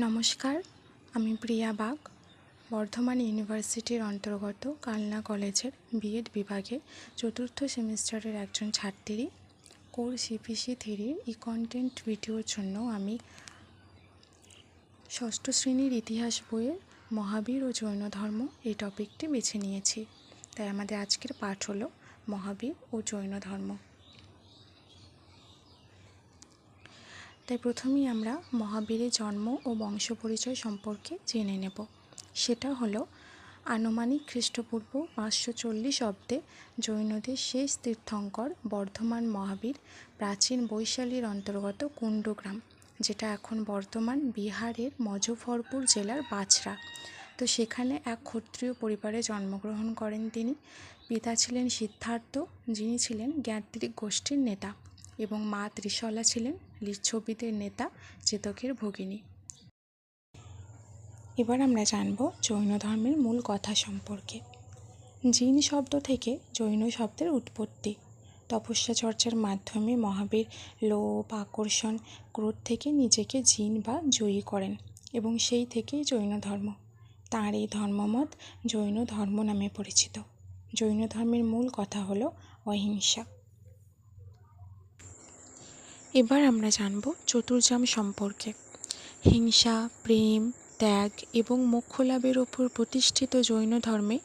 নমস্কার, আমি প্রিয়া বাগ। বর্ধমান ইউনিভার্সিটির অন্তর্গত কালনা কলেজের বিএড বিভাগে চতুর্থ সেমিস্টারের একজন ছাত্রী। কোর্স সিপিসি 3 ই-কন্টেন্ট ভিডিওর জন্য আমি ষষ্ঠ শ্রেণীর ইতিহাস বইয়ের মহাবীর ও জৈন ধর্ম এই টপিকটি বেছে নিয়েছি। তাই আমাদের আজকের পাঠ হলো মহাবীর ও জৈন ধর্ম। তাই প্রথমেই আমরা মহাবীরের জন্ম ও বংশ পরিচয় সম্পর্কে জেনে নেব। সেটা হলো আনুমানিক খ্রিস্টপূর্ব 540 অব্দে জৈনদের শেষ তীর্থঙ্কর বর্ধমান মহাবীর প্রাচীন বৈশালীর অন্তর্গত কুণ্ডগ্রাম, যেটা এখন বর্তমান বিহারের মজফরপুর জেলার বাছড়া। তো সেখানে এক ক্ষত্রিয় পরিবারে জন্মগ্রহণ করেন তিনি। পিতা ছিলেন সিদ্ধার্থ, যিনি ছিলেন জ্ঞাত্রিক গোষ্ঠীর নেতা, এবং মা ত্রিশলা ছিলেন লিচ্ছবিদের নেতা চেতকের ভগিনী। এবার আমরা জানব জৈন ধর্মের মূল কথা সম্পর্কে। জিন শব্দ থেকে জৈন শব্দের উৎপত্তি। তপস্যা চর্চার মাধ্যমে মহাবীর লোভ, আকর্ষণ, ক্রোধ থেকে নিজেকে জিন বা জয়ী করেন, এবং সেই থেকেই জৈন ধর্ম। তাঁর এই ধর্মমত জৈন ধর্ম নামে পরিচিত। জৈন ধর্মের মূল কথা হলো অহিংসা। এবার আমরা জানব চতুর্যাম সম্পর্কে। হিংসা, প্রেম, ত্যাগ এবং মোক্ষ লাভের ওপর প্রতিষ্ঠিত জৈন ধর্মে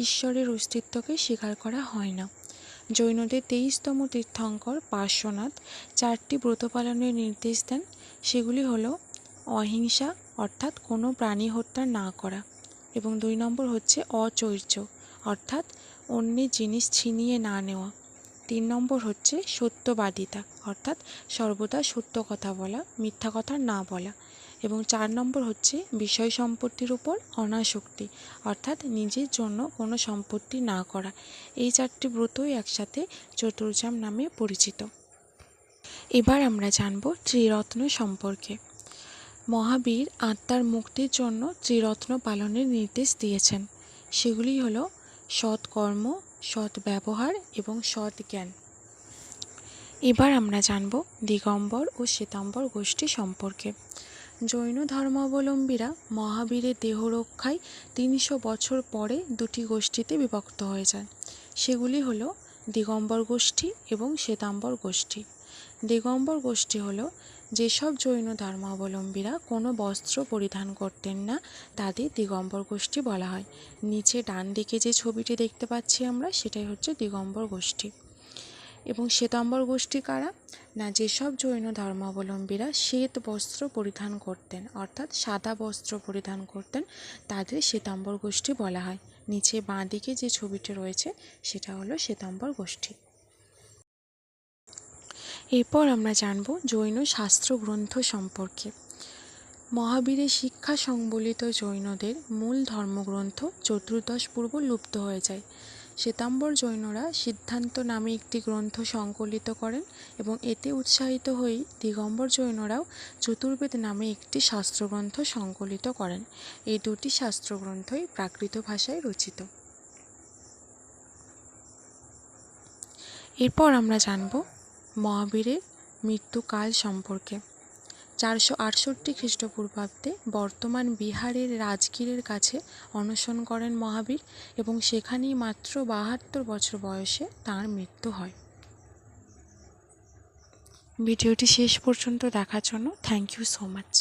ঈশ্বরের অস্তিত্বকে স্বীকার করা হয় না। জৈনদের 23তম তীর্থঙ্কর পার্শ্বনাথ 4টি ব্রত পালনের নির্দেশ দেন। সেগুলি হলো অহিংসা, অর্থাৎ কোনো প্রাণী হত্যা না করা, এবং 2 নম্বর হচ্ছে অচৈর্য, অর্থাৎ অন্যের জিনিস ছিনিয়ে না নেওয়া। 3 নম্বর হচ্ছে সত্যবাদিতা, অর্থাৎ সর্বদা সত্য কথা বলা, মিথ্যা কথা না বলা, এবং 4 নম্বর হচ্ছে বিষয় সম্পত্তির উপর অনাসক্তি, অর্থাৎ নিজের জন্য কোনো সম্পত্তি না করা। এই 4টি ব্রতই একসাথে চতুর্যাম নামে পরিচিত। এবার আমরা জানব ত্রিরত্ন সম্পর্কে। মহাবীর আত্মার মুক্তির জন্য ত্রিরত্ন পালনের নির্দেশ দিয়েছেন। সেগুলি হলো সৎ কর্ম, সৎ ব্যবহার এবং সৎ জ্ঞান। এবার আমরা জানব দিগম্বর ও শ্বেতাম্বর গোষ্ঠী সম্পর্কে। জৈন ধর্মাবলম্বীরা মহাবীরের দেহরক্ষায় 300 বছর পরে 2টি গোষ্ঠীতে বিভক্ত হয়ে যায়। সেগুলি হলো দিগম্বর গোষ্ঠী এবং শ্বেতাম্বর গোষ্ঠী। দিগম্বর গোষ্ঠী হলো যেসব জৈন ধর্মাবলম্বীরা কোনো বস্ত্র পরিধান করতেন না, তাদের দিগম্বর গোষ্ঠী বলা হয়। নিচে ডান দিকে যে ছবিটি দেখতে পাচ্ছি আমরা, সেটাই হচ্ছে দিগম্বর গোষ্ঠী। এবং শ্বেতাম্বর গোষ্ঠী কারা? না, যেসব জৈন ধর্মাবলম্বীরা শ্বেত বস্ত্র পরিধান করতেন, অর্থাৎ সাদা বস্ত্র পরিধান করতেন, তাদের শ্বেতাম্বর গোষ্ঠী বলা হয়। নিচে বাঁ দিকে যে ছবিটি রয়েছে সেটা হলো শ্বেতাম্বর গোষ্ঠী। এরপর আমরা জানব জৈন শাস্ত্র গ্রন্থ সম্পর্কে। মহাবীরের শিক্ষা সংবলিত জৈনদের মূল ধর্মগ্রন্থ চতুর্দশ পূর্ব লুপ্ত হয়ে যায়। শ্বেতাম্বর জৈনরা সিদ্ধান্ত নামে একটি গ্রন্থ সংকলিত করেন, এবং এতে উৎসাহিত হয়েই দিগম্বর জৈনরাও চতুর্বেদ নামে একটি শাস্ত্রগ্রন্থ সংকলিত করেন। এই 2টি শাস্ত্রগ্রন্থই প্রাকৃত ভাষায় রচিত। এরপর আমরা জানব মহাবীরের মৃত্যুকাল সম্পর্কে। 468 খ্রিস্টপূর্বাব্দে বর্তমান বিহারের রাজগীরের কাছে অনশন করেন মহাবীর, এবং সেখানেই মাত্র 72 বছর বয়সে তাঁর মৃত্যু হয়। ভিডিওটি শেষ পর্যন্ত দেখার জন্য থ্যাংক ইউ সো মাচ।